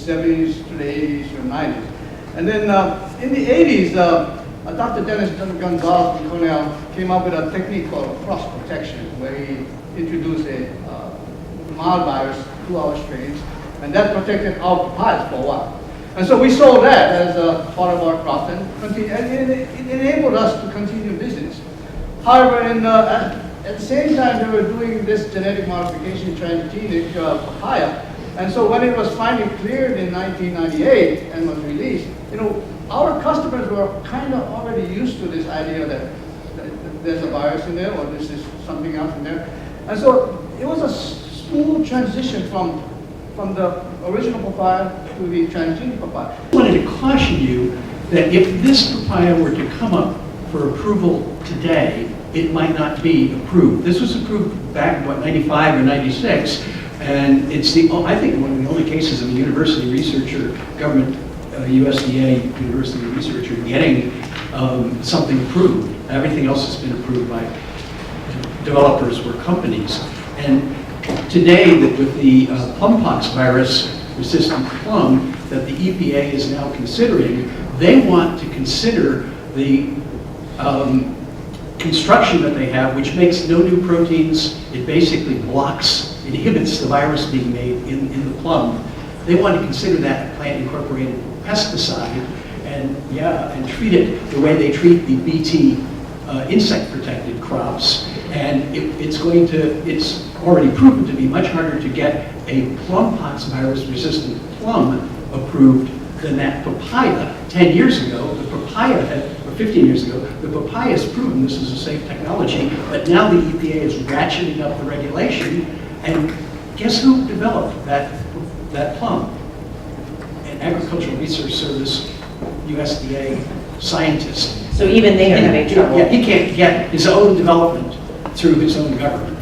70s to the 80s or 90s. And then in the 80s, Dr. Dennis Gonzalez from Cornell came up with a technique called cross protection, where he introduced a mild virus to our strains, and that protected our papayas for a while. And so we sold that as a part of our crop, and it enabled us to continue business. However, at the same time, they were doing this genetic modification transgenic papaya, and so when it was finally cleared in 1998 and was released, our customers were kind of already used to this idea that there's a virus in there or this is something else in there. And so it was a smooth transition from the original papaya to the transgenic papaya. I wanted to caution you that if this papaya were to come up for approval today, it might not be approved. This was approved back in, 95 or 96, and it's I think one of the only cases of a university researcher, government, USDA university researcher getting something approved. Everything else has been approved by developers or companies. And today, that with the plumpox virus resistant plum that the EPA is now considering, they want to consider the construction that they have, which makes no new proteins. It basically inhibits the virus being made in the plum. They want to consider that a plant-incorporated pesticide and treat it the way they treat the BT insect-protected crops. And it's already proven to be much harder to get a plumpox virus-resistant plum approved than that papaya. 10 years ago, the papaya or 15 years ago, the papaya has proven this is a safe technology, but now the EPA is ratcheting up the regulation, and guess who developed that plum? An Agricultural Research Service, USDA scientist. So even they are having trouble. Yeah, he can't get his own development through his own government.